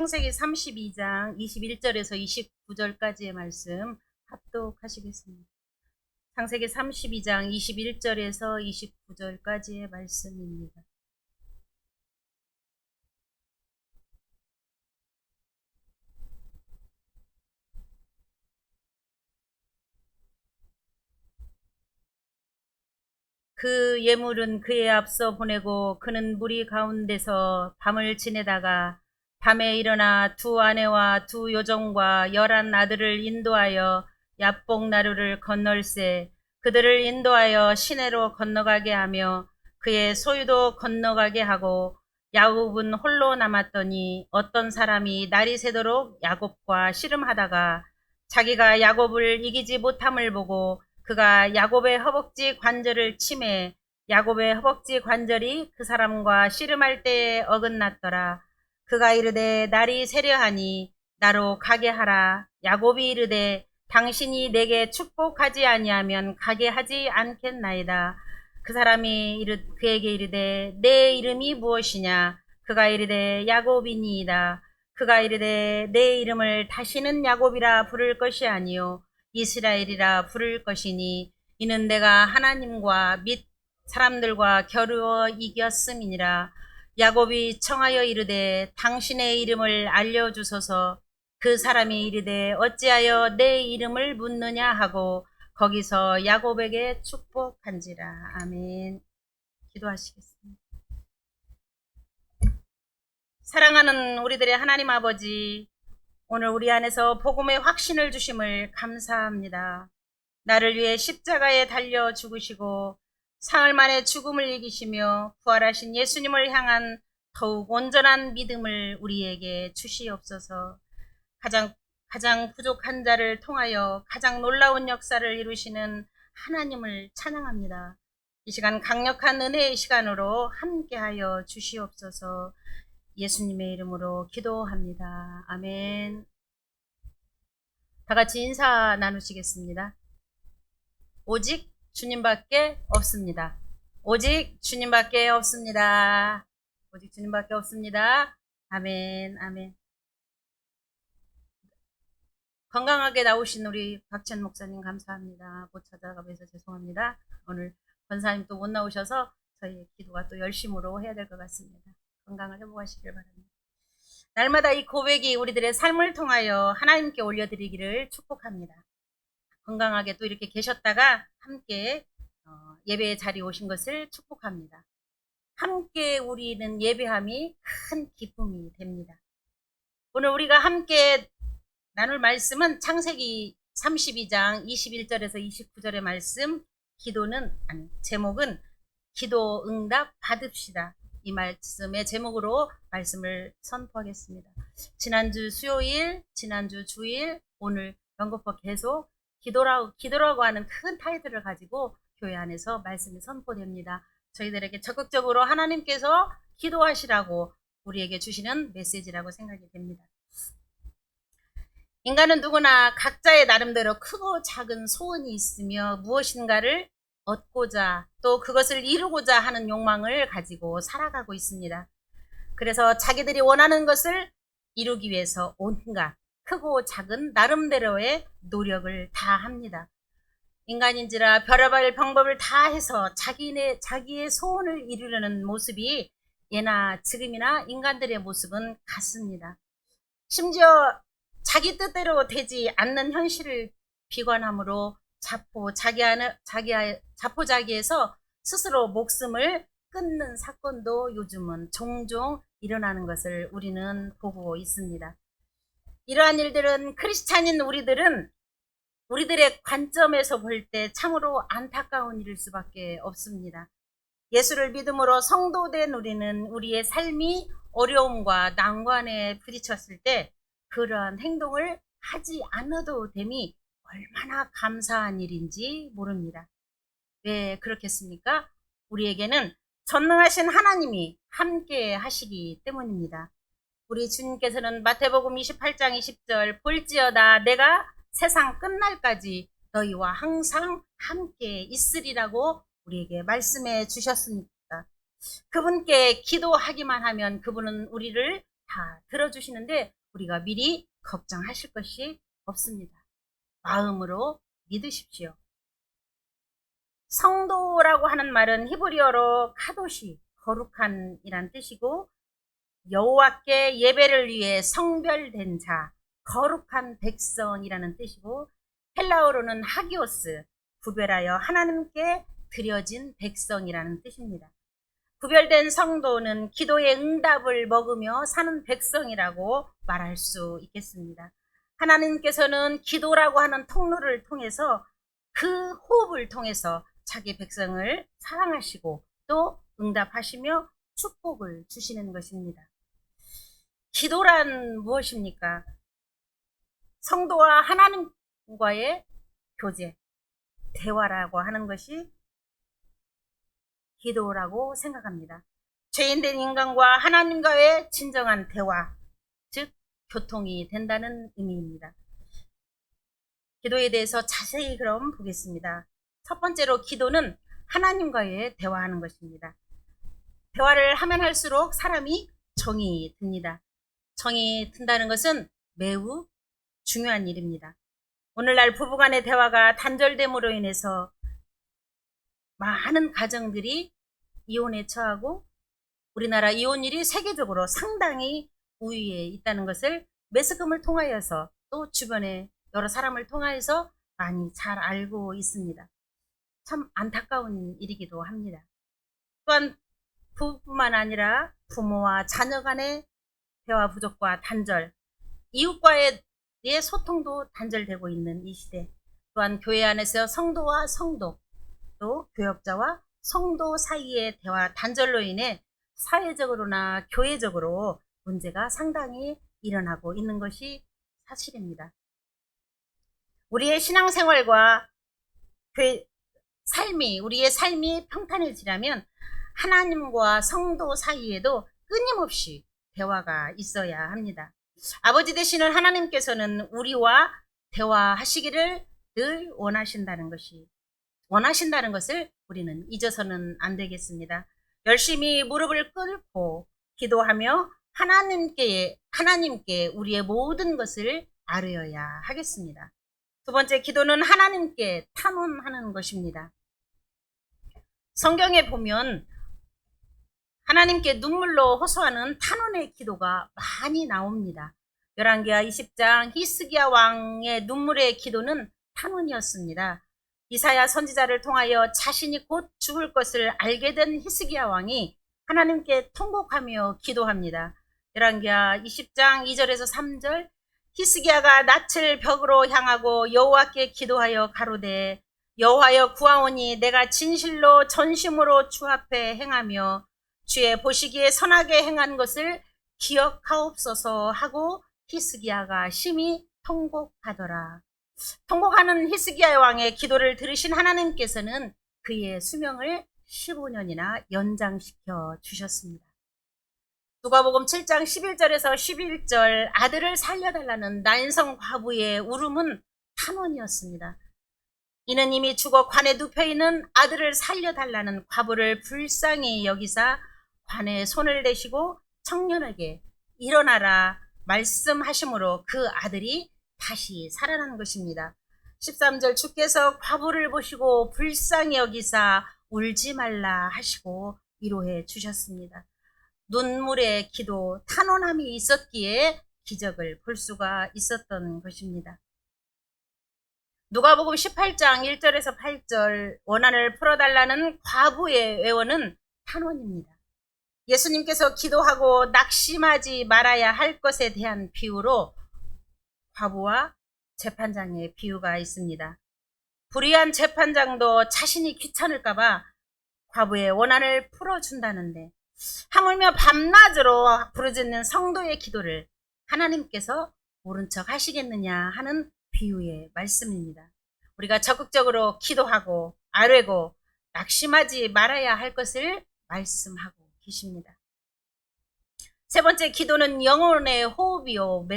창세기 32장 21절에서 29절까지의 말씀 합독하시겠습니다. 창세기 32장 21절에서 29절까지의 말씀입니다. 그 예물은 그에 앞서 보내고 그는 무리 가운데서 밤을 지내다가 밤에 일어나 두 아내와 두 요정과 11 아들을 인도하여 야복 나루를 건널세 그들을 인도하여 시내로 건너가게 하며 그의 소유도 건너가게 하고 야곱은 홀로 남았더니 어떤 사람이 날이 새도록 야곱과 씨름하다가 자기가 야곱을 이기지 못함을 보고 그가 야곱의 허벅지 관절을 치매 야곱의 허벅지 관절이 그 사람과 씨름할 때에 어긋났더라. 그가 이르되 날이 새려하니 나로 가게 하라. 야곱이 이르되 당신이 내게 축복하지 아니하면 가게 하지 않겠나이다. 그 사람이 그에게 이르되 내 이름이 무엇이냐? 그가 이르되 야곱이니이다. 그가 이르되 내 이름을 다시는 야곱이라 부를 것이 아니요 이스라엘이라 부를 것이니 이는 내가 하나님과 및 사람들과 겨루어 이겼음이니라. 야곱이 청하여 이르되 당신의 이름을 알려주소서. 그 사람이 이르되 어찌하여 내 이름을 묻느냐 하고 거기서 야곱에게 축복한지라. 아멘. 기도하시겠습니다. 사랑하는 우리들의 하나님 아버지, 오늘 우리 안에서 복음의 확신을 주심을 감사합니다. 나를 위해 십자가에 달려 죽으시고 사흘 만에 죽음을 이기시며 부활하신 예수님을 향한 더욱 온전한 믿음을 우리에게 주시옵소서. 가장 부족한 자를 통하여 가장 놀라운 역사를 이루시는 하나님을 찬양합니다. 이 시간 강력한 은혜의 시간으로 함께하여 주시옵소서. 예수님의 이름으로 기도합니다. 아멘. 다 같이 인사 나누시겠습니다. 오직 주님밖에 없습니다. 오직 주님밖에 없습니다. 오직 주님밖에 없습니다. 아멘. 아멘. 건강하게 나오신 우리 박찬 목사님 감사합니다. 못 찾아가면서 죄송합니다. 오늘 권사님 또 못 나오셔서 저희 기도가 또 열심으로 해야 될 것 같습니다. 건강을 회복하시길 바랍니다. 날마다 이 고백이 우리들의 삶을 통하여 하나님께 올려드리기를 축복합니다. 건강하게 또 이렇게 계셨다가 함께 예배의 자리에 오신 것을 축복합니다. 함께 우리는 예배함이 큰 기쁨이 됩니다. 오늘 우리가 함께 나눌 말씀은 창세기 32장 21절에서 29절의 말씀, 제목은 기도 응답 받읍시다. 이 말씀의 제목으로 말씀을 선포하겠습니다. 지난주 수요일, 지난주 주일, 오늘 연거푸 계속 기도라고 하는 큰 타이틀을 가지고 교회 안에서 말씀이 선포됩니다. 저희들에게 적극적으로 하나님께서 기도하시라고 우리에게 주시는 메시지라고 생각이 됩니다. 인간은 누구나 각자의 나름대로 크고 작은 소원이 있으며 무엇인가를 얻고자 또 그것을 이루고자 하는 욕망을 가지고 살아가고 있습니다. 그래서 자기들이 원하는 것을 이루기 위해서 온갖 크고 작은 나름대로의 노력을 다 합니다. 인간인지라 별의별 방법을 다 해서 자기의 소원을 이루려는 모습이 예나 지금이나 인간들의 모습은 같습니다. 심지어 자기 뜻대로 되지 않는 현실을 비관함으로 자포자기에서 스스로 목숨을 끊는 사건도 요즘은 종종 일어나는 것을 우리는 보고 있습니다. 이러한 일들은 크리스찬인 우리들의 관점에서 볼 때 참으로 안타까운 일일 수밖에 없습니다. 예수를 믿음으로 성도된 우리는 우리의 삶이 어려움과 난관에 부딪혔을 때 그러한 행동을 하지 않아도 됨이 얼마나 감사한 일인지 모릅니다. 왜 그렇겠습니까? 우리에게는 전능하신 하나님이 함께 하시기 때문입니다. 우리 주님께서는 마태복음 28장 20절 볼지어다 내가 세상 끝날까지 너희와 항상 함께 있으리라고 우리에게 말씀해 주셨습니다. 그분께 기도하기만 하면 그분은 우리를 다 들어주시는데 우리가 미리 걱정하실 것이 없습니다. 마음으로 믿으십시오. 성도라고 하는 말은 히브리어로 카도시, 거룩한이란 뜻이고, 여호와께 예배를 위해 성별된 자, 거룩한 백성이라는 뜻이고, 헬라어로는 하기오스, 구별하여 하나님께 드려진 백성이라는 뜻입니다. 구별된 성도는 기도의 응답을 먹으며 사는 백성이라고 말할 수 있겠습니다. 하나님께서는 기도라고 하는 통로를 통해서, 그 호흡을 통해서 자기 백성을 사랑하시고 또 응답하시며 축복을 주시는 것입니다. 기도란 무엇입니까? 성도와 하나님과의 교제, 대화라고 하는 것이 기도라고 생각합니다. 죄인된 인간과 하나님과의 진정한 대화, 즉 교통이 된다는 의미입니다. 기도에 대해서 자세히 그럼 보겠습니다. 첫 번째로 기도는 하나님과의 대화하는 것입니다. 대화를 하면 할수록 사람이 정이 듭니다. 정이 든다는 것은 매우 중요한 일입니다. 오늘날 부부간의 대화가 단절됨으로 인해서 많은 가정들이 이혼에 처하고 우리나라 이혼율이 세계적으로 상당히 우위에 있다는 것을 매스컴을 통하여서 또 주변에 여러 사람을 통하여서 많이 잘 알고 있습니다. 참 안타까운 일이기도 합니다. 또한 부부뿐만 아니라 부모와 자녀 간의 대화 부족과 단절, 이웃과의 소통도 단절되고 있는 이 시대, 또한 교회 안에서 성도와 성도, 또 교역자와 성도 사이의 대화 단절로 인해 사회적으로나 교회적으로 문제가 상당히 일어나고 있는 것이 사실입니다. 우리의 신앙생활과 우리의 삶이 평탄해지려면 하나님과 성도 사이에도 끊임없이 대화가 있어야 합니다. 아버지 되시는 하나님께서는 우리와 대화하시기를 늘 원하신다는 것을 우리는 잊어서는 안 되겠습니다. 열심히 무릎을 꿇고 기도하며 하나님께 우리의 모든 것을 아뢰어야 하겠습니다. 두 번째, 기도는 하나님께 탄원하는 것입니다. 성경에 보면 하나님께 눈물로 호소하는 탄원의 기도가 많이 나옵니다. 열왕기하 20장 히스기야 왕의 눈물의 기도는 탄원이었습니다. 이사야 선지자를 통하여 자신이 곧 죽을 것을 알게 된 히스기야 왕이 하나님께 통곡하며 기도합니다. 열왕기하 20장 2절에서 3절, 히스기야가 낯을 벽으로 향하고 여호와께 기도하여 가로되 여호와여 구하오니 내가 진실로 전심으로 주 앞에 행하며 주의 보시기에 선하게 행한 것을 기억하옵소서 하고 히스기야가 심히 통곡하더라. 통곡하는 히스기야 왕의 기도를 들으신 하나님께서는 그의 수명을 15년이나 연장시켜 주셨습니다. 누가복음 7장 11절에서 11절, 아들을 살려달라는 난성 과부의 울음은 탄원이었습니다. 이는 이미 죽어 관에 눕혀있는 아들을 살려달라는 과부를 불쌍히 여기사 관에 손을 대시고 청년에게 일어나라 말씀하심으로 그 아들이 다시 살아난 것입니다. 13절, 주께서 과부를 보시고 불쌍히 여기사 울지 말라 하시고 위로해 주셨습니다. 눈물의 기도, 탄원함이 있었기에 기적을 볼 수가 있었던 것입니다. 누가복음 18장 1절에서 8절, 원한을 풀어달라는 과부의 애원은 탄원입니다. 예수님께서 기도하고 낙심하지 말아야 할 것에 대한 비유로 과부와 재판장의 비유가 있습니다. 불의한 재판장도 자신이 귀찮을까봐 과부의 원한을 풀어준다는데, 하물며 밤낮으로 부르짖는 성도의 기도를 하나님께서 모른 척 하시겠느냐 하는 비유의 말씀입니다. 우리가 적극적으로 기도하고 아뢰고 낙심하지 말아야 할 것을 말씀하고 계십니다. 세 번째, 기도는 영혼의 호흡이요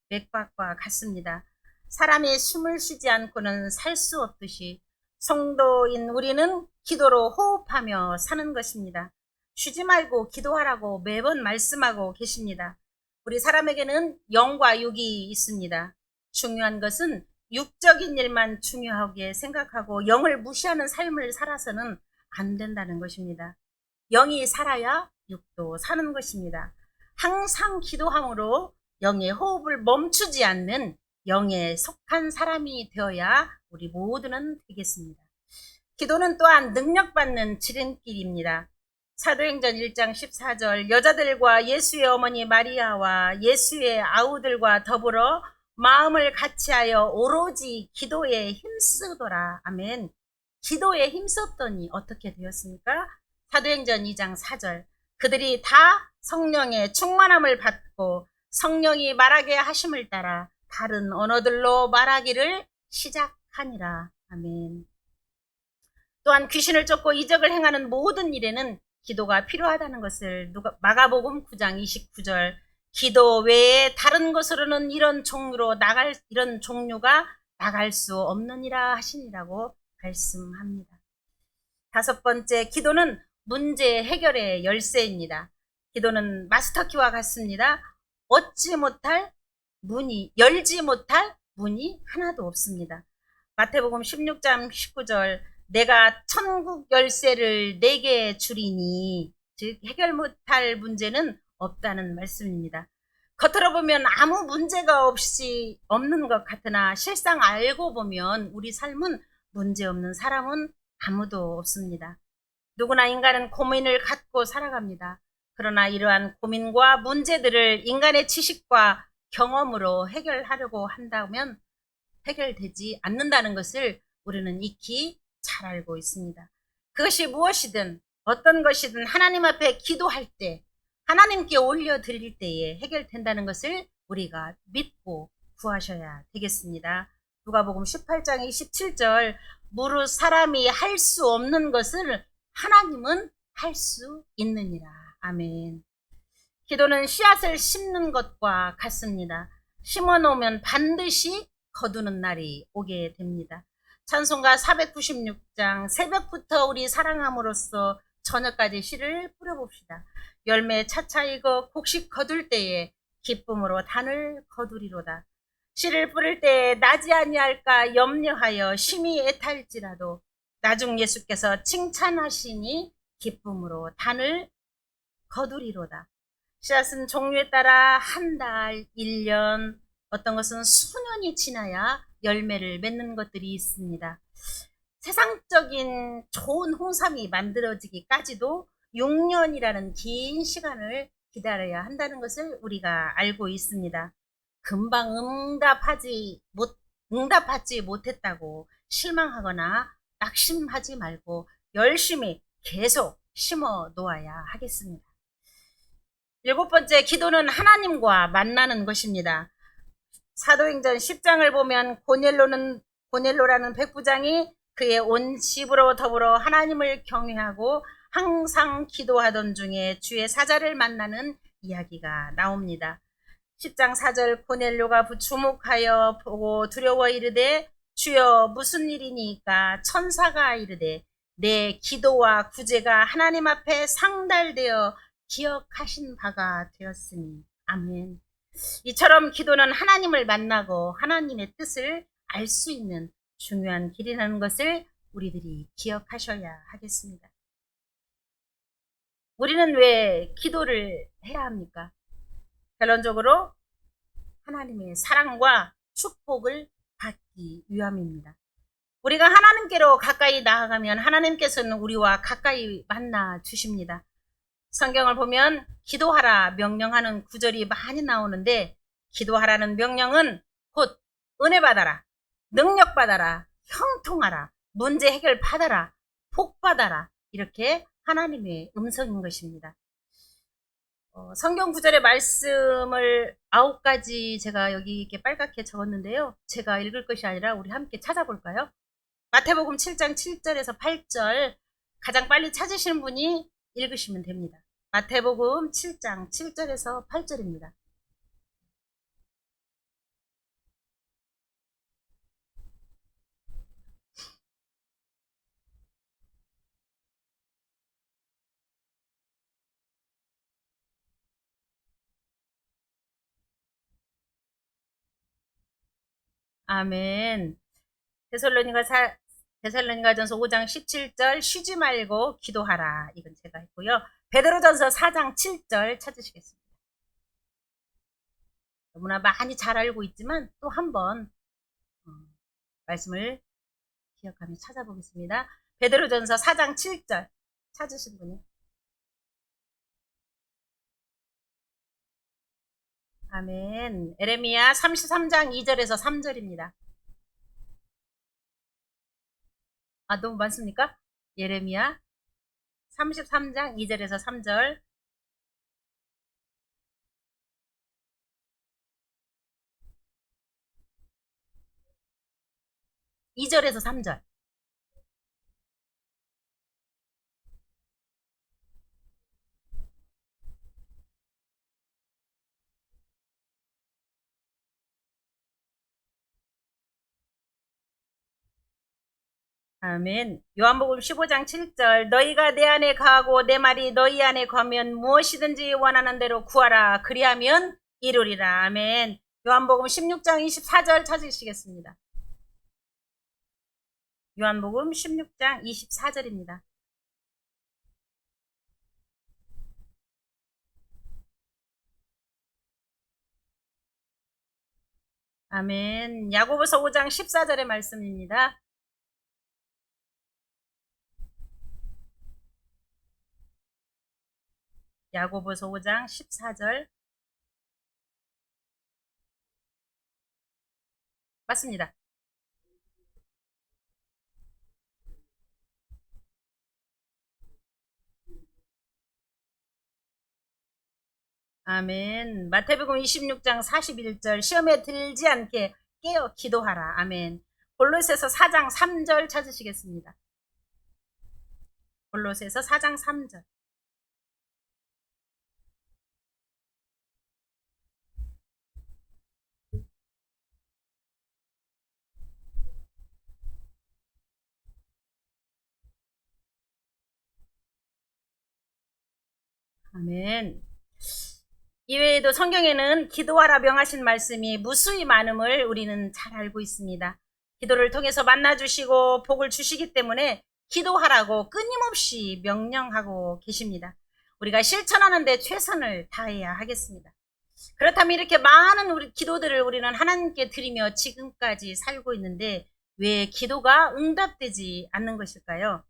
맥박과 같습니다. 사람이 숨을 쉬지 않고는 살 수 없듯이 성도인 우리는 기도로 호흡하며 사는 것입니다. 쉬지 말고 기도하라고 매번 말씀하고 계십니다. 우리 사람에게는 영과 육이 있습니다. 중요한 것은 육적인 일만 중요하게 생각하고 영을 무시하는 삶을 살아서는 안 된다는 것입니다. 영이 살아야 육도 사는 것입니다. 항상 기도함으로 영의 호흡을 멈추지 않는 영에 속한 사람이 되어야 우리 모두는 되겠습니다. 기도는 또한 능력받는 지름길입니다. 사도행전 1장 14절 여자들과 예수의 어머니 마리아와 예수의 아우들과 더불어 마음을 같이하여 오로지 기도에 힘쓰더라. 아멘. 기도에 힘썼더니 어떻게 되었습니까? 사도행전 2장 4절 그들이 다 성령의 충만함을 받고 성령이 말하게 하심을 따라 다른 언어들로 말하기를 시작하니라. 아멘. 또한 귀신을 쫓고 이적을 행하는 모든 일에는 기도가 필요하다는 것을 마가복음 9장 29절 기도 외에 다른 것으로는 이런 종류가 나갈 수 없느니라 하시니라고 말씀합니다. 다섯 번째, 기도는 문제 해결의 열쇠입니다. 기도는 마스터키와 같습니다. 열지 못할 문이 하나도 없습니다. 마태복음 16장 19절 내가 천국 열쇠를 네게 주리니, 즉 해결 못할 문제는 없다는 말씀입니다. 겉으로 보면 아무 문제가 없는 것 같으나 실상 알고 보면 우리 삶은 문제 없는 사람은 아무도 없습니다. 누구나 인간은 고민을 갖고 살아갑니다. 그러나 이러한 고민과 문제들을 인간의 지식과 경험으로 해결하려고 한다면 해결되지 않는다는 것을 우리는 익히 잘 알고 있습니다. 그것이 무엇이든 어떤 것이든 하나님 앞에 기도할 때 하나님께 올려드릴 때에 해결된다는 것을 우리가 믿고 구하셔야 되겠습니다. 누가복음 18장 27절 무릇 사람이 할 수 없는 것을 하나님은 할 수 있느니라. 아멘. 기도는 씨앗을 심는 것과 같습니다. 심어놓으면 반드시 거두는 날이 오게 됩니다. 찬송가 496장 새벽부터 우리 사랑함으로써 저녁까지 씨를 뿌려봅시다. 열매 차차 익어 곡식 거둘 때에 기쁨으로 단을 거두리로다. 씨를 뿌릴 때에 나지 아니할까 염려하여 심히 애탈지라도 나중 예수께서 칭찬하시니 기쁨으로 단을 거두리로다. 씨앗은 종류에 따라 한 달, 1년, 어떤 것은 수년이 지나야 열매를 맺는 것들이 있습니다. 세상적인 좋은 홍삼이 만들어지기까지도 6년이라는 긴 시간을 기다려야 한다는 것을 우리가 알고 있습니다. 금방 응답하지 못했다고 실망하거나 낙심하지 말고 열심히 계속 심어 놓아야 하겠습니다. 일곱 번째, 기도는 하나님과 만나는 것입니다. 사도행전 10장을 보면 고넬로라는 백부장이 그의 온 집으로 더불어 하나님을 경외하고 항상 기도하던 중에 주의 사자를 만나는 이야기가 나옵니다. 10장 4절 고넬로가 주목하여 보고 두려워 이르되 주여 무슨 일이니까 천사가 이르되 내 기도와 구제가 하나님 앞에 상달되어 기억하신 바가 되었으니. 아멘. 이처럼 기도는 하나님을 만나고 하나님의 뜻을 알 수 있는 중요한 길이라는 것을 우리들이 기억하셔야 하겠습니다. 우리는 왜 기도를 해야 합니까? 결론적으로 하나님의 사랑과 축복을 받기 위함입니다. 우리가 하나님께로 가까이 나아가면 하나님께서는 우리와 가까이 만나 주십니다. 성경을 보면 기도하라 명령하는 구절이 많이 나오는데 기도하라는 명령은 곧 은혜 받아라, 능력 받아라, 형통하라, 문제 해결 받아라, 복 받아라, 이렇게 하나님의 음성인 것입니다. 성경 구절의 말씀을 9가지 제가 여기 이렇게 빨갛게 적었는데요. 제가 읽을 것이 아니라 우리 함께 찾아볼까요? 마태복음 7장 7절에서 8절 가장 빨리 찾으시는 분이 읽으시면 됩니다. 마태복음 7장 7절에서 8절입니다. 아멘. 데살로니가전서 5장 17절 쉬지 말고 기도하라. 이건 제가 했고요. 베드로전서 4장 7절 찾으시겠습니다. 너무나 많이 잘 알고 있지만 또 한번 말씀을 기억하며 찾아보겠습니다. 베드로전서 4장 7절 찾으신 분이? 아멘. 에레미야 33장 2절에서 3절입니다. 아, 너무 많습니까? 예레미야 33장 2절에서 3절. 2절에서 3절. 아멘. 요한복음 15장 7절. 너희가 내 안에 거하고 내 말이 너희 안에 거하면 무엇이든지 원하는 대로 구하라. 그리하면 이루리라. 아멘. 요한복음 16장 24절 찾으시겠습니다. 요한복음 16장 24절입니다. 아멘. 야고보서 5장 14절의 말씀입니다. 야고보서 5장 14절. 맞습니다. 아멘. 마태복음 26장 41절. 시험에 들지 않게 깨어 기도하라. 아멘. 골로새서 4장 3절 찾으시겠습니다. 골로새서 4장 3절. 아멘. 이외에도 성경에는 기도하라 명하신 말씀이 무수히 많음을 우리는 잘 알고 있습니다. 기도를 통해서 만나주시고 복을 주시기 때문에 기도하라고 끊임없이 명령하고 계십니다. 우리가 실천하는 데 최선을 다해야 하겠습니다. 그렇다면 이렇게 많은 우리 기도들을 우리는 하나님께 드리며 지금까지 살고 있는데 왜 기도가 응답되지 않는 것일까요?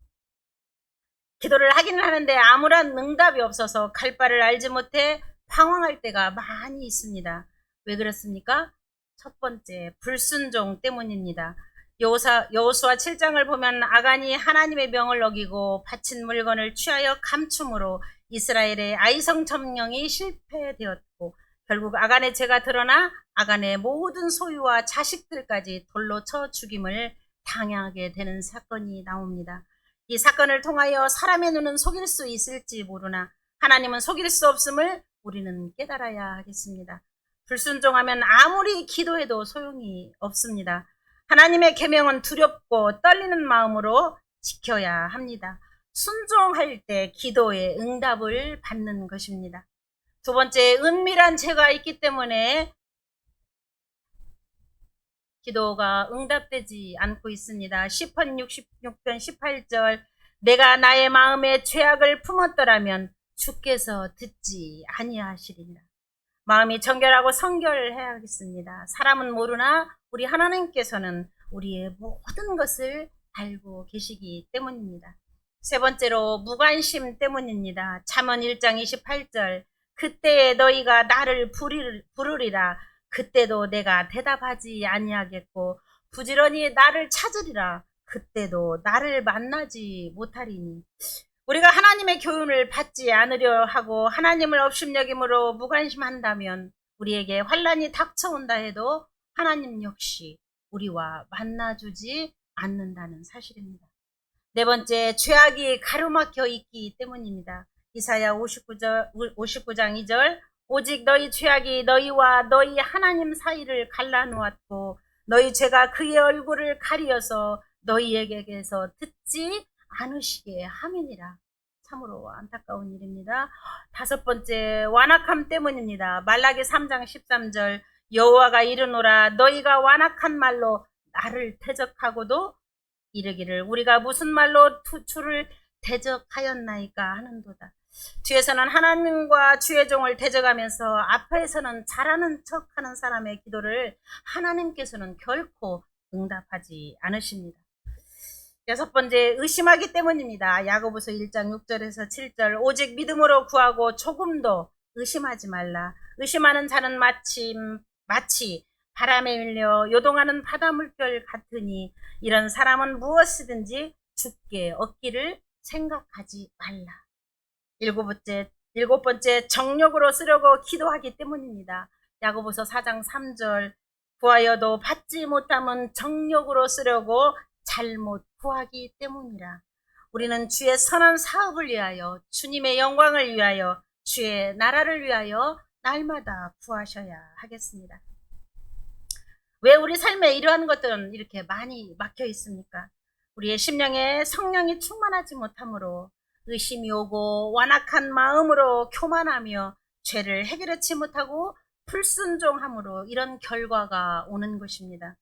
기도를 하기는 하는데 아무런 응답이 없어서 갈 바를 알지 못해 방황할 때가 많이 있습니다. 왜 그렇습니까? 첫 번째, 불순종 때문입니다. 여호수아 7장을 보면 아간이 하나님의 명을 어기고 바친 물건을 취하여 감춤으로 이스라엘의 아이성 점령이 실패되었고 결국 아간의 죄가 드러나 아간의 모든 소유와 자식들까지 돌로 쳐 죽임을 당하게 되는 사건이 나옵니다. 이 사건을 통하여 사람의 눈은 속일 수 있을지 모르나 하나님은 속일 수 없음을 우리는 깨달아야 하겠습니다. 불순종하면 아무리 기도해도 소용이 없습니다. 하나님의 계명은 두렵고 떨리는 마음으로 지켜야 합니다. 순종할 때 기도의 응답을 받는 것입니다. 두 번째, 은밀한 죄가 있기 때문에 기도가 응답되지 않고 있습니다. 시편 66편 18절. 내가 나의 마음에 죄악을 품었더라면 주께서 듣지 아니하시리라. 마음이 정결하고 성결해야겠습니다. 사람은 모르나 우리 하나님께서는 우리의 모든 것을 알고 계시기 때문입니다. 세 번째로 무관심 때문입니다. 잠언 1장 28절. 그때에 너희가 나를 부르리라. 그때도 내가 대답하지 아니하겠고 부지런히 나를 찾으리라. 그때도 나를 만나지 못하리니. 우리가 하나님의 교훈을 받지 않으려 하고 하나님을 업신여김으로 무관심한다면 우리에게 환난이 닥쳐온다 해도 하나님 역시 우리와 만나주지 않는다는 사실입니다. 네 번째, 죄악이 가로막혀 있기 때문입니다. 이사야 59장 2절. 오직 너희 죄악이 너희와 너희 하나님 사이를 갈라놓았고 너희 죄가 그의 얼굴을 가리어서 너희에게서 듣지 않으시게 함이니라. 참으로 안타까운 일입니다. 다섯 번째, 완악함 때문입니다. 말라기 3장 13절. 여호와가 이르노라 너희가 완악한 말로 나를 대적하고도 이르기를 우리가 무슨 말로 주를 대적하였나이까 하는도다. 뒤에서는 하나님과 주의 종을 대적하면서 앞에서는 잘하는 척하는 사람의 기도를 하나님께서는 결코 응답하지 않으십니다. 여섯 번째, 의심하기 때문입니다. 야고보서 1장 6절에서 7절 오직 믿음으로 구하고 조금도 의심하지 말라. 의심하는 자는 마치 바람에 밀려 요동하는 바닷물결 같으니 이런 사람은 무엇이든지 죽게 얻기를 생각하지 말라. 일곱 번째 정욕으로 쓰려고 기도하기 때문입니다. 야고보서 4장 3절 구하여도 받지 못하면 정욕으로 쓰려고 잘못 구하기 때문이라. 우리는 주의 선한 사업을 위하여 주님의 영광을 위하여 주의 나라를 위하여 날마다 구하셔야 하겠습니다. 왜 우리 삶에 이러한 것들은 이렇게 많이 막혀 있습니까? 우리의 심령에 성령이 충만하지 못하므로 의심이 오고 완악한 마음으로 교만하며 죄를 해결하지 못하고 불순종함으로 이런 결과가 오는 것입니다.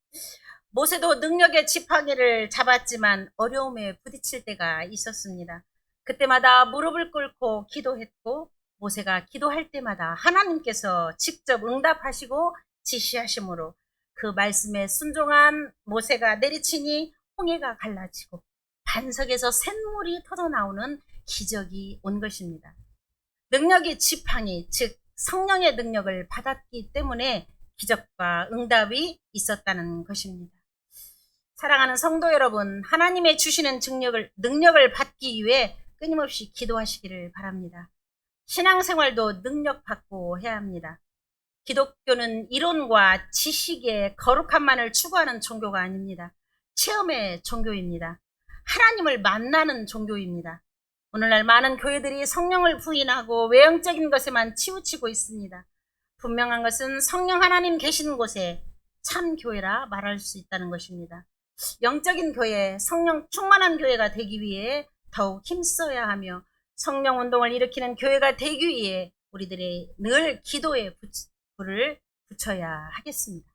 모세도 능력의 지팡이를 잡았지만 어려움에 부딪힐 때가 있었습니다. 그때마다 무릎을 꿇고 기도했고 모세가 기도할 때마다 하나님께서 직접 응답하시고 지시하심으로 그 말씀에 순종한 모세가 내리치니 홍해가 갈라지고 반석에서 샘물이 터져나오는 기적이 온 것입니다. 능력의 지팡이, 즉 성령의 능력을 받았기 때문에 기적과 응답이 있었다는 것입니다. 사랑하는 성도 여러분, 하나님의 주시는 능력을 받기 위해 끊임없이 기도하시기를 바랍니다. 신앙생활도 능력받고 해야 합니다. 기독교는 이론과 지식의 거룩함만을 추구하는 종교가 아닙니다. 체험의 종교입니다. 하나님을 만나는 종교입니다. 오늘날 많은 교회들이 성령을 부인하고 외형적인 것에만 치우치고 있습니다. 분명한 것은 성령 하나님 계시는 곳에 참 교회라 말할 수 있다는 것입니다. 영적인 교회, 성령 충만한 교회가 되기 위해 더욱 힘써야 하며 성령 운동을 일으키는 교회가 되기 위해 우리들이 늘 기도에 불을 붙여야 하겠습니다.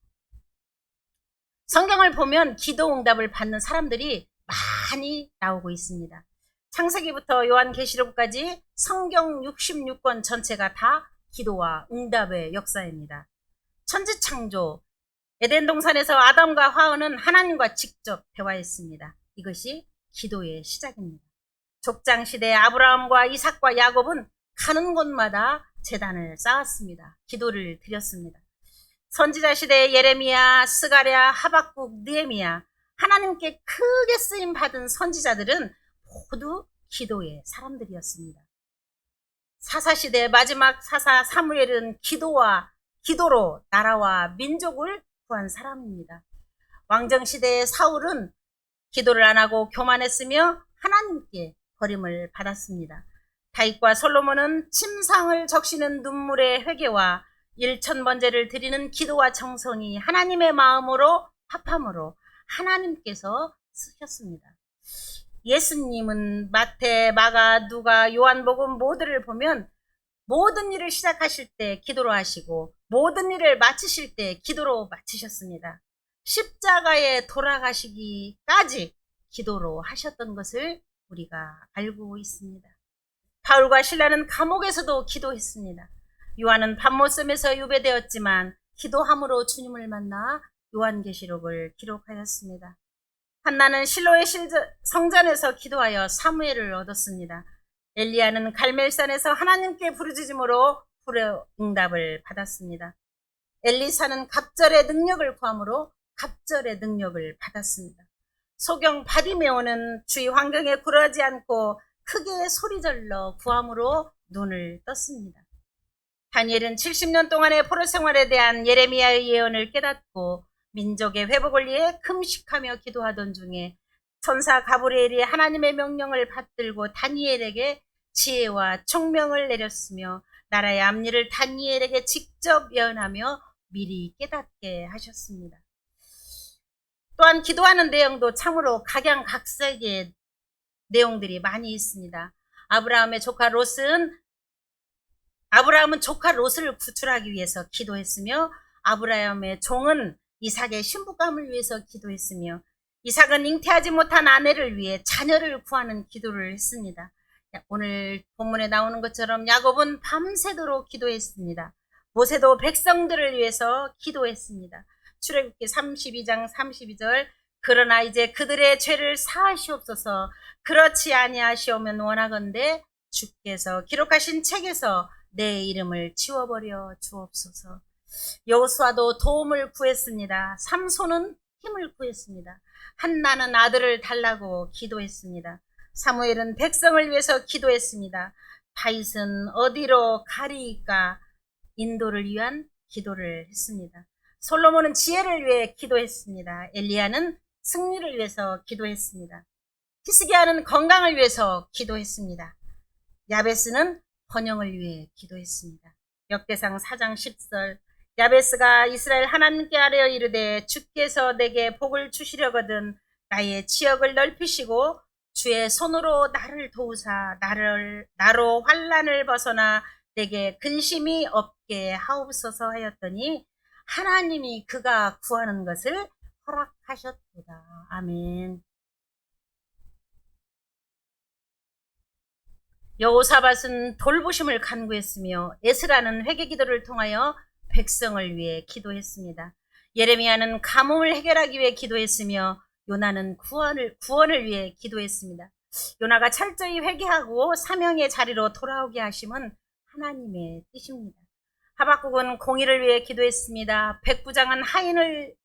성경을 보면 기도 응답을 받는 사람들이 많이 나오고 있습니다. 창세기부터 요한계시록까지 성경 66권 전체가 다 기도와 응답의 역사입니다. 천지창조, 에덴 동산에서 아담과 하와는 하나님과 직접 대화했습니다. 이것이 기도의 시작입니다. 족장시대 아브라함과 이삭과 야곱은 가는 곳마다 제단을 쌓았습니다. 기도를 드렸습니다. 선지자 시대의 예레미야, 스가랴, 하박국, 느헤미야, 하나님께 크게 쓰임 받은 선지자들은 모두 기도의 사람들이었습니다. 사사시대의 마지막 사사 사무엘은 기도로 나라와 민족을 구한 사람입니다. 왕정시대의 사울은 기도를 안 하고 교만했으며 하나님께 버림을 받았습니다. 다윗과 솔로몬은 침상을 적시는 눈물의 회개와 1000번제를 드리는 기도와 정성이 하나님의 마음으로 합함으로 하나님께서 쓰셨습니다. 예수님은 마태, 마가, 누가, 요한복음 모두를 보면 모든 일을 시작하실 때 기도로 하시고 모든 일을 마치실 때 기도로 마치셨습니다. 십자가에 돌아가시기까지 기도로 하셨던 것을 우리가 알고 있습니다. 바울과 실라는 감옥에서도 기도했습니다. 요한은 밤모섬에서 유배되었지만 기도함으로 주님을 만나 요한계시록을 기록하였습니다. 한나는 실로의 성전에서 기도하여 사무엘을 얻었습니다. 엘리야는 갈멜산에서 하나님께 부르짖음으로 불의 응답을 받았습니다. 엘리사는 갑절의 능력을 구함으로 갑절의 능력을 받았습니다. 소경 바디메오는 주위 환경에 굴하지 않고 크게 소리질러 구함으로 눈을 떴습니다. 다니엘은 70년 동안의 포로 생활에 대한 예레미야의 예언을 깨닫고 민족의 회복을 위해 금식하며 기도하던 중에 천사 가브리엘이 하나님의 명령을 받들고 다니엘에게 지혜와 총명을 내렸으며 나라의 앞일을 다니엘에게 직접 예언하며 미리 깨닫게 하셨습니다. 또한 기도하는 내용도 참으로 각양각색의 내용들이 많이 있습니다. 아브라함은 조카 롯을 구출하기 위해서 기도했으며 아브라함의 종은 이삭의 신부감을 위해서 기도했으며 이삭은 잉태하지 못한 아내를 위해 자녀를 구하는 기도를 했습니다. 오늘 본문에 나오는 것처럼 야곱은 밤새도록 기도했습니다. 모세도 백성들을 위해서 기도했습니다. 출애굽기 32장 32절 그러나 이제 그들의 죄를 사하시옵소서 그렇지 아니하시오면 원하건대 주께서 기록하신 책에서 내 이름을 지워버려 주옵소서. 여호수아도 도움을 구했습니다. 삼손은 힘을 구했습니다. 한나는 아들을 달라고 기도했습니다. 사무엘은 백성을 위해서 기도했습니다. 다윗은 어디로 가리이까 인도를 위한 기도를 했습니다. 솔로몬은 지혜를 위해 기도했습니다. 엘리야는 승리를 위해서 기도했습니다. 히스기야는 건강을 위해서 기도했습니다. 야베스는 번영을 위해 기도했습니다. 역대상 4장 10절 야베스가 이스라엘 하나님께 아뢰어 이르되 주께서 내게 복을 주시려거든 나의 지역을 넓히시고 주의 손으로 나를 도우사 나로 환난을 벗어나 내게 근심이 없게 하옵소서 하였더니 하나님이 그가 구하는 것을 허락하셨도다. 아멘. 여호사밧은 돌보심을 간구했으며 에스라는 회개기도를 통하여 백성을 위해 기도했습니다. 예레미야는 가뭄을 해결하기 위해 기도했으며 요나는 구원을 위해 기도했습니다. 요나가 철저히 회개하고 사명의 자리로 돌아오게 하심은 하나님의 뜻입니다. 하박국은 공의를 위해 기도했습니다. 백부장은 하인을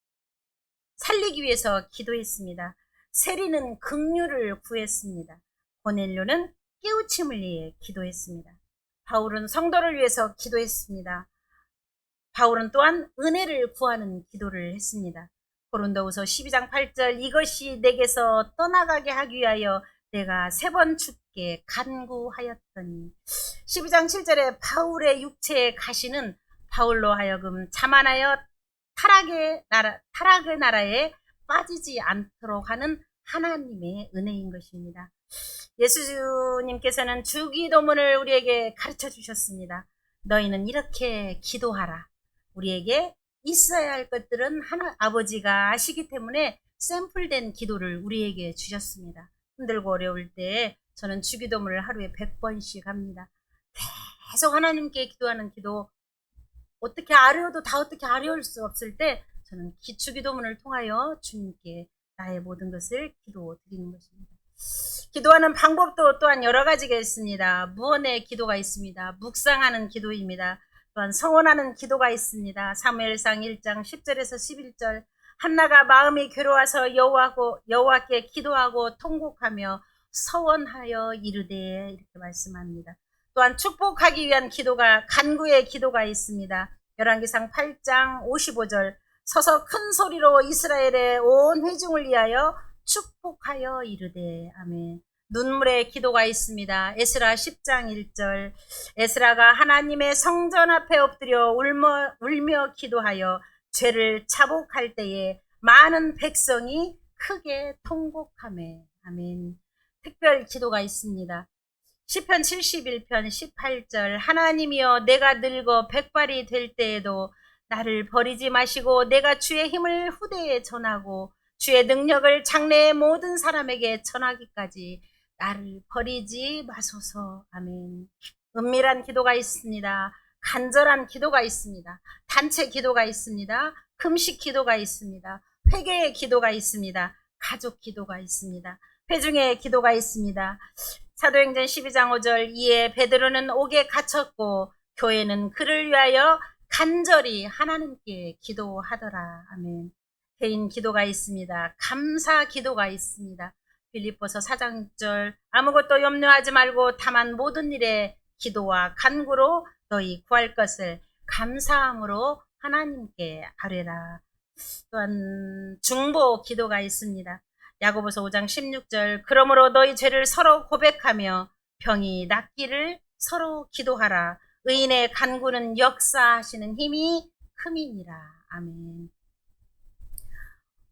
살리기 위해서 기도했습니다. 세리는 긍휼을 구했습니다. 고넬료는 깨우침을 위해 기도했습니다. 바울은 성도를 위해서 기도했습니다. 바울은 또한 은혜를 구하는 기도를 했습니다. 고린도후서 12장 8절 이것이 내게서 떠나가게 하기 위하여 내가 3번 죽게 간구하였더니 12장 7절에 바울의 육체의 가시는 바울로 하여금 자만하여 타락의 나라에 빠지지 않도록 하는 하나님의 은혜인 것입니다. 예수님께서는 주기도문을 우리에게 가르쳐 주셨습니다. 너희는 이렇게 기도하라. 우리에게 있어야 할 것들은 아버지가 아시기 때문에 샘플된 기도를 우리에게 주셨습니다. 힘들고 어려울 때 저는 주기도문을 하루에 100번씩 합니다. 계속 하나님께 기도하는 기도, 어떻게 아뢰을 수 없을 때 저는 주기도문을 통하여 주님께 나의 모든 것을 기도 드리는 것입니다. 기도하는 방법도 또한 여러 가지가 있습니다. 무언의 기도가 있습니다. 묵상하는 기도입니다. 또한 성원하는 기도가 있습니다. 사무엘상 1장 10절에서 11절 한나가 마음이 괴로워서 여호와께 기도하고 통곡하며 서원하여 이르되 이렇게 말씀합니다. 또한 축복하기 위한 간구의 기도가 있습니다. 열왕기상 8장 55절 서서 큰 소리로 이스라엘의 온 회중을 위하여 축복하여 이르되 아멘. 눈물의 기도가 있습니다. 에스라 10장 1절 에스라가 하나님의 성전 앞에 엎드려 울며 기도하여 죄를 자복할 때에 많은 백성이 크게 통곡하며 아멘. 특별 기도가 있습니다. 시편 71편 18절 하나님이여 내가 늙어 백발이 될 때에도 나를 버리지 마시고 내가 주의 힘을 후대에 전하고 주의 능력을 장래의 모든 사람에게 전하기까지 나를 버리지 마소서. 아멘. 은밀한 기도가 있습니다. 간절한 기도가 있습니다. 단체 기도가 있습니다. 금식 기도가 있습니다. 회개의 기도가 있습니다. 가족 기도가 있습니다. 회중의 기도가 있습니다. 사도행전 12장 5절 이에 베드로는 옥에 갇혔고 교회는 그를 위하여 간절히 하나님께 기도하더라. 아멘. 개인 기도가 있습니다. 감사 기도가 있습니다. 빌립보서 4장 6절 아무것도 염려하지 말고 다만 모든 일에 기도와 간구로 너희 구할 것을 감사함으로 하나님께 아뢰라. 또한 중보 기도가 있습니다. 야고보서 5장 16절 그러므로 너희 죄를 서로 고백하며 병이 낫기를 서로 기도하라. 의인의 간구는 역사하시는 힘이 큼이니라. 아멘.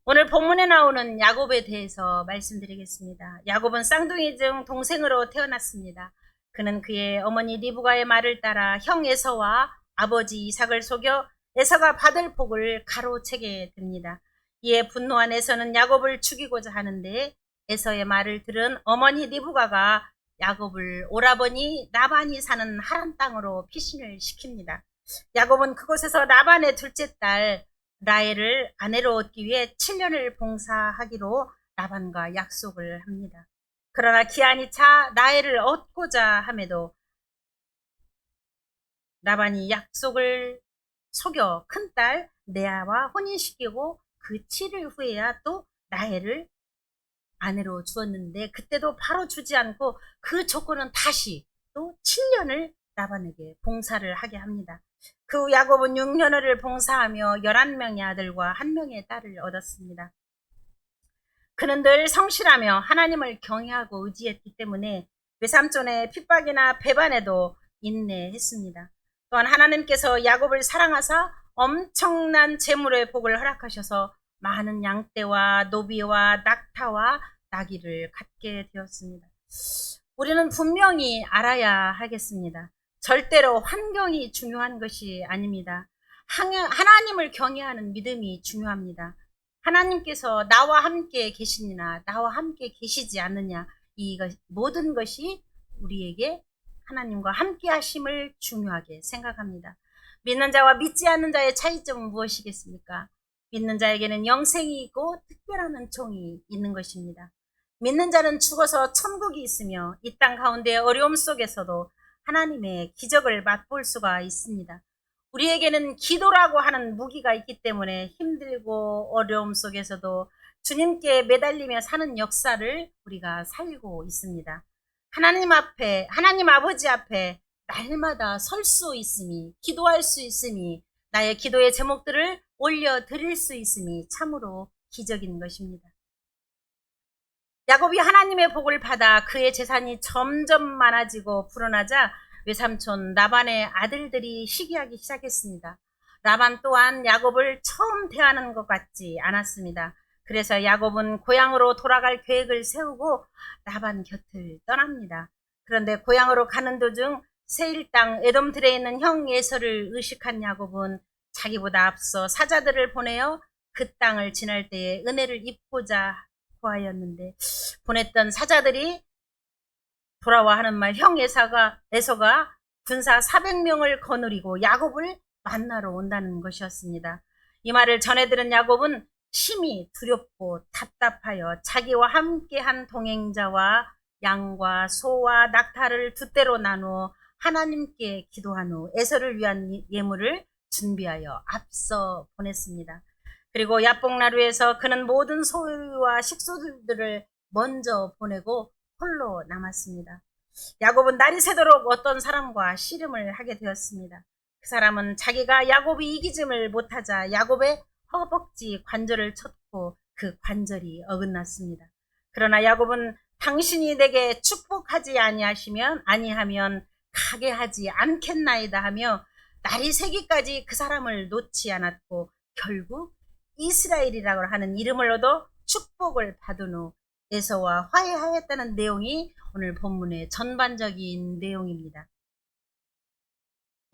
오늘 본문에 나오는 야곱에 대해서 말씀드리겠습니다. 야곱은 쌍둥이 중 동생으로 태어났습니다. 그는 그의 어머니 리브가의 말을 따라 형 에서와 아버지 이삭을 속여 에서가 받을 복을 가로채게 됩니다. 이에 분노한 에서는 야곱을 죽이고자 하는데 에서의 말을 들은 어머니 리브가가 야곱을 오라버니 라반이 사는 하란 땅으로 피신을 시킵니다. 야곱은 그곳에서 라반의 둘째 딸 라헬을 아내로 얻기 위해 7년을 봉사하기로 라반과 약속을 합니다. 그러나 기한이 차 라헬을 얻고자 함에도 라반이 약속을 속여 큰딸 레아와 혼인시키고 그 7일 후에야 또 라헬을 아내로 주었는데 그때도 바로 주지 않고 그 조건은 다시 또 7년을 라반에게 봉사를 하게 합니다. 그 후 야곱은 6년을 봉사하며 11명의 아들과 1명의 딸을 얻었습니다. 그는 늘 성실하며 하나님을 경외하고 의지했기 때문에 외삼촌의 핍박이나 배반에도 인내했습니다. 또한 하나님께서 야곱을 사랑하사 엄청난 재물의 복을 허락하셔서 많은 양떼와 노비와 낙타와 나귀를 갖게 되었습니다. 우리는 분명히 알아야 하겠습니다. 절대로 환경이 중요한 것이 아닙니다. 하나님을 경외하는 믿음이 중요합니다. 하나님께서 나와 함께 계시느냐, 나와 함께 계시지 않느냐, 이 모든 것이 우리에게 하나님과 함께 하심을 중요하게 생각합니다. 믿는 자와 믿지 않는 자의 차이점은 무엇이겠습니까? 믿는 자에게는 영생이 있고 특별한 은총이 있는 것입니다. 믿는 자는 죽어서 천국이 있으며 이 땅 가운데 어려움 속에서도 하나님의 기적을 맛볼 수가 있습니다. 우리에게는 기도라고 하는 무기가 있기 때문에 힘들고 어려움 속에서도 주님께 매달리며 사는 역사를 우리가 살고 있습니다. 하나님 아버지 앞에 날마다 설 수 있음이, 기도할 수 있음이, 나의 기도의 제목들을 올려드릴 수 있음이 참으로 기적인 것입니다. 야곱이 하나님의 복을 받아 그의 재산이 점점 많아지고 불어나자 외삼촌 라반의 아들들이 시기하기 시작했습니다. 라반 또한 야곱을 처음 대하는 것 같지 않았습니다. 그래서 야곱은 고향으로 돌아갈 계획을 세우고 라반 곁을 떠납니다. 그런데 고향으로 가는 도중 세일 땅 에돔들에 있는 형 에서를 의식한 야곱은 자기보다 앞서 사자들을 보내어 그 땅을 지날 때에 은혜를 입고자 하였는데 보냈던 사자들이 돌아와 하는 말, 형 에서가 군사 400명을 거느리고 야곱을 만나러 온다는 것이었습니다. 이 말을 전해 들은 야곱은 심히 두렵고 답답하여 자기와 함께한 동행자와 양과 소와 낙타를 두 떼로 나누어 하나님께 기도한 후 에서를 위한 예물을 준비하여 앞서 보냈습니다. 그리고 야복나루에서 그는 모든 소유와 식소들을 먼저 보내고 홀로 남았습니다. 야곱은 날이 새도록 어떤 사람과 씨름을 하게 되었습니다. 그 사람은 자기가 야곱이 이기짐을 못하자 야곱의 허벅지 관절을 쳤고 그 관절이 어긋났습니다. 그러나 야곱은 당신이 내게 축복하지 아니하면 가게 하지 않겠나이다 하며 날이 새기까지 그 사람을 놓지 않았고 결국 이스라엘이라고 하는 이름을 얻어 축복을 받은 후 에서와 화해하였다는 내용이 오늘 본문의 전반적인 내용입니다.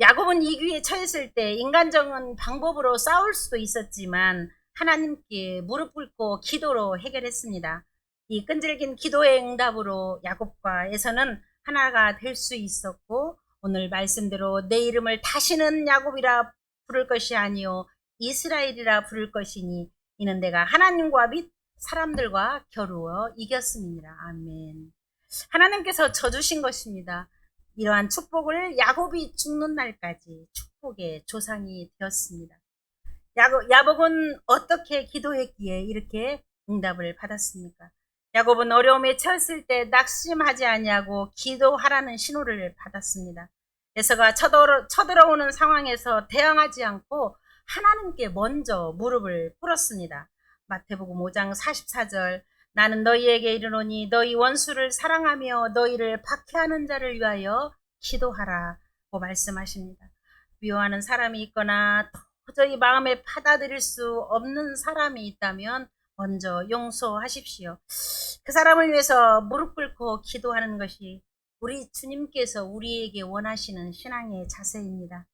야곱은 이기에 처했을 때 인간적인 방법으로 싸울 수도 있었지만 하나님께 무릎 꿇고 기도로 해결했습니다. 이 끈질긴 기도의 응답으로 야곱과 에서는 하나가 될 수 있었고 오늘 말씀대로 내 이름을 다시는 야곱이라 부를 것이 아니요 이스라엘이라 부를 것이니 이는 내가 하나님과 및 사람들과 겨루어 이겼습니다. 아멘. 하나님께서 져주신 것입니다. 이러한 축복을 야곱이 죽는 날까지 축복의 조상이 되었습니다. 야곱은 어떻게 기도했기에 이렇게 응답을 받았습니까? 야곱은 어려움에 처했을 때 낙심하지 아니하고 기도하라는 신호를 받았습니다. 에서가 쳐들어오는 상황에서 대항하지 않고 하나님께 먼저 무릎을 꿇었습니다. 마태복음 5장 44절 나는 너희에게 이르노니 너희 원수를 사랑하며 너희를 박해하는 자를 위하여 기도하라고 말씀하십니다. 미워하는 사람이 있거나 도저히 마음에 받아들일 수 없는 사람이 있다면 먼저 용서하십시오. 그 사람을 위해서 무릎 꿇고 기도하는 것이 우리 주님께서 우리에게 원하시는 신앙의 자세입니다.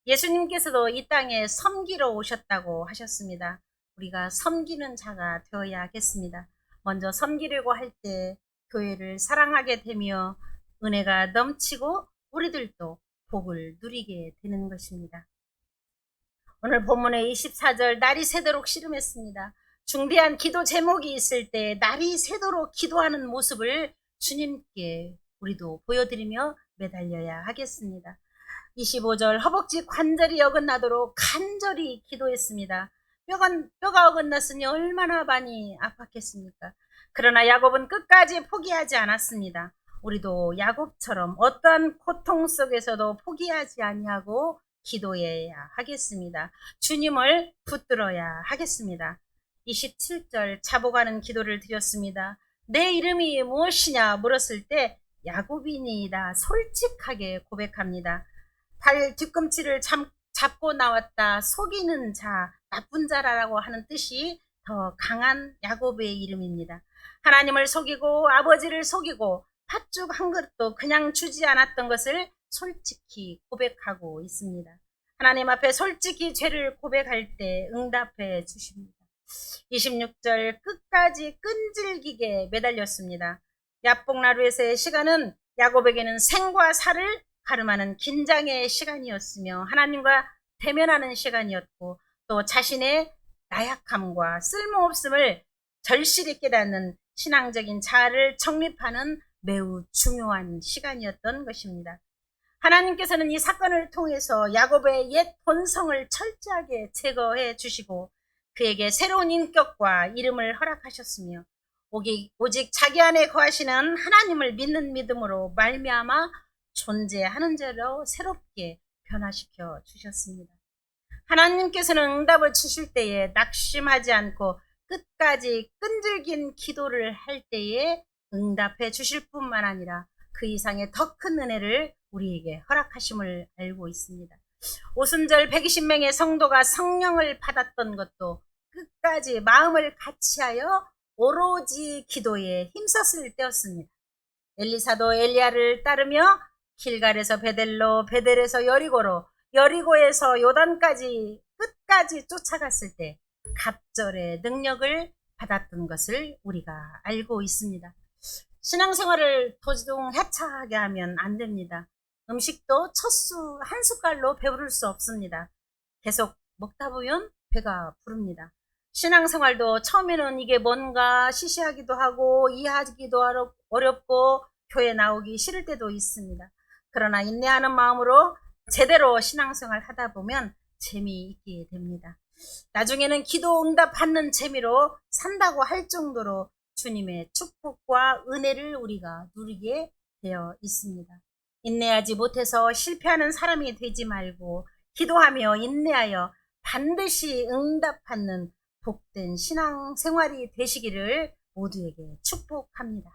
예수님께서도 이 땅에 섬기러 오셨다고 하셨습니다. 우리가 섬기는 자가 되어야겠습니다. 먼저 섬기려고 할 때 교회를 사랑하게 되며 은혜가 넘치고 우리들도 복을 누리게 되는 것입니다. 오늘 본문의 24절 날이 새도록 씨름했습니다. 중대한 기도 제목이 있을 때 날이 새도록 기도하는 모습을 주님께 우리도 보여드리며 매달려야 하겠습니다. 25절 허벅지 관절이 어긋나도록 간절히 기도했습니다. 뼈가 어긋났으니 얼마나 많이 아팠겠습니까? 그러나 야곱은 끝까지 포기하지 않았습니다. 우리도 야곱처럼 어떠한 고통 속에서도 포기하지 아니하고 기도해야 하겠습니다. 주님을 붙들어야 하겠습니다. 27절 자복하는 기도를 드렸습니다. 내 이름이 무엇이냐 물었을 때 야곱이니이다 솔직하게 고백합니다. 발 뒤꿈치를 잡고 나왔다 속이는 자, 나쁜 자라고 하는 뜻이 더 강한 야곱의 이름입니다. 하나님을 속이고 아버지를 속이고 팥죽 한 그릇도 그냥 주지 않았던 것을 솔직히 고백하고 있습니다. 하나님 앞에 솔직히 죄를 고백할 때 응답해 주십니다. 26절 끝까지 끈질기게 매달렸습니다. 야복나루에서의 시간은 야곱에게는 생과 사를 가름하는 긴장의 시간이었으며 하나님과 대면하는 시간이었고 또 자신의 나약함과 쓸모없음을 절실히 깨닫는 신앙적인 자아를 정립하는 매우 중요한 시간이었던 것입니다. 하나님께서는 이 사건을 통해서 야곱의 옛 본성을 철저하게 제거해 주시고 그에게 새로운 인격과 이름을 허락하셨으며 오직 자기 안에 거하시는 하나님을 믿는 믿음으로 말미암아 존재하는 자로 새롭게 변화시켜 주셨습니다. 하나님께서는 응답을 주실 때에 낙심하지 않고 끝까지 끈질긴 기도를 할 때에 응답해 주실 뿐만 아니라 그 이상의 더 큰 은혜를 우리에게 허락하심을 알고 있습니다. 오순절 120명의 성도가 성령을 받았던 것도 끝까지 마음을 같이하여 오로지 기도에 힘썼을 때였습니다. 엘리사도 엘리야를 따르며 길갈에서 베델로, 베델에서 여리고로, 여리고에서 요단까지 끝까지 쫓아갔을 때 갑절의 능력을 받았던 것을 우리가 알고 있습니다. 신앙생활을 도중 해차하게 하면 안 됩니다. 음식도 첫수 한 숟갈로 배부를 수 없습니다. 계속 먹다 보면 배가 부릅니다. 신앙생활도 처음에는 이게 뭔가 시시하기도 하고 이해하기도 어렵고 교회 나오기 싫을 때도 있습니다. 그러나 인내하는 마음으로 제대로 신앙생활 하다 보면 재미있게 됩니다. 나중에는 기도 응답 받는 재미로 산다고 할 정도로 주님의 축복과 은혜를 우리가 누리게 되어 있습니다. 인내하지 못해서 실패하는 사람이 되지 말고 기도하며 인내하여 반드시 응답받는 복된 신앙생활이 되시기를 모두에게 축복합니다.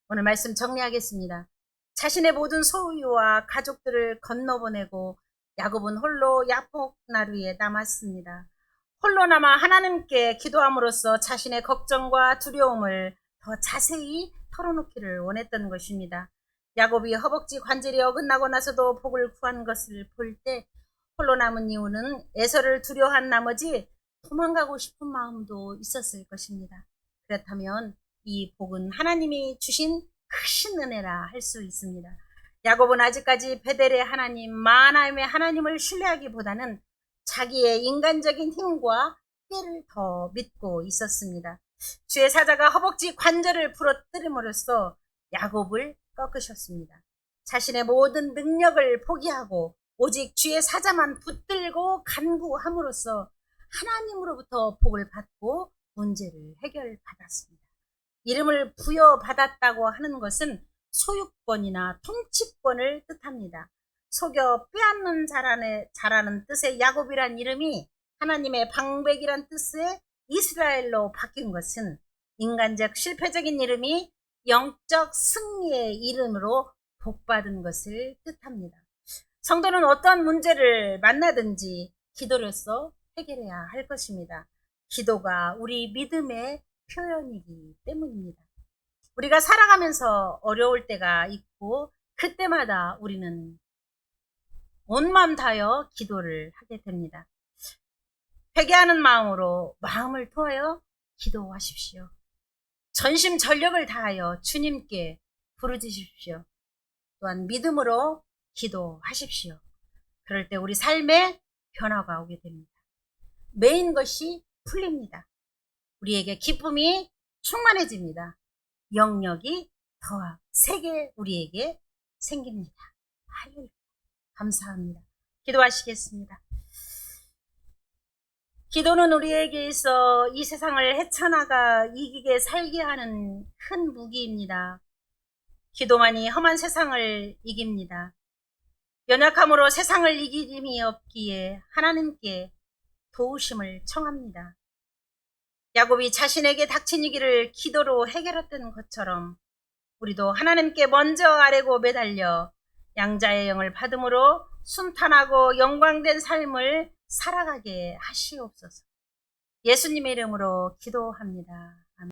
오늘 말씀 정리하겠습니다. 자신의 모든 소유와 가족들을 건너보내고 야곱은 홀로 야복나루에 남았습니다. 홀로 남아 하나님께 기도함으로써 자신의 걱정과 두려움을 더 자세히 털어놓기를 원했던 것입니다. 야곱이 허벅지 관절이 어긋나고 나서도 복을 구한 것을 볼 때 홀로 남은 이유는 에서를 두려워한 나머지 도망가고 싶은 마음도 있었을 것입니다. 그렇다면 이 복은 하나님이 주신 크신 은혜라 할 수 있습니다. 야곱은 아직까지 베델의 하나님 마하나임의 하나님을 신뢰하기보다는 자기의 인간적인 힘과 꾀를 더 믿고 있었습니다. 주의 사자가 허벅지 관절을 부러뜨림으로써 야곱을 꺾으셨습니다. 자신의 모든 능력을 포기하고 오직 주의 사자만 붙들고 간구함으로써 하나님으로부터 복을 받고 문제를 해결받았습니다. 이름을 부여받았다고 하는 것은 소유권이나 통치권을 뜻합니다. 속여 빼앗는 자라는 뜻의 야곱이란 이름이 하나님의 방백이란 뜻의 이스라엘로 바뀐 것은 인간적 실패적인 이름이 영적 승리의 이름으로 복받은 것을 뜻합니다. 성도는 어떤 문제를 만나든지 기도로서 해결해야 할 것입니다. 기도가 우리 믿음의 표현이기 때문입니다. 우리가 살아가면서 어려울 때가 있고 그때마다 우리는 온 마음 다하여 기도를 하게 됩니다. 회개하는 마음으로 마음을 토하여 기도하십시오. 전심전력을 다하여 주님께 부르짖으십시오. 또한 믿음으로 기도하십시오. 그럴 때 우리 삶에 변화가 오게 됩니다. 매인 것이 풀립니다. 우리에게 기쁨이 충만해집니다. 영역이 더 세게 우리에게 생깁니다. 할렐루야. 감사합니다. 기도하시겠습니다. 기도는 우리에게 있어 이 세상을 헤쳐나가 이기게 살게 하는 큰 무기입니다. 기도만이 험한 세상을 이깁니다. 연약함으로 세상을 이길 힘이 없기에 하나님께 도우심을 청합니다. 야곱이 자신에게 닥친 위기를 기도로 해결했던 것처럼 우리도 하나님께 먼저 아뢰고 매달려 양자의 영을 받음으로 순탄하고 영광된 삶을 살아가게 하시옵소서. 예수님의 이름으로 기도합니다.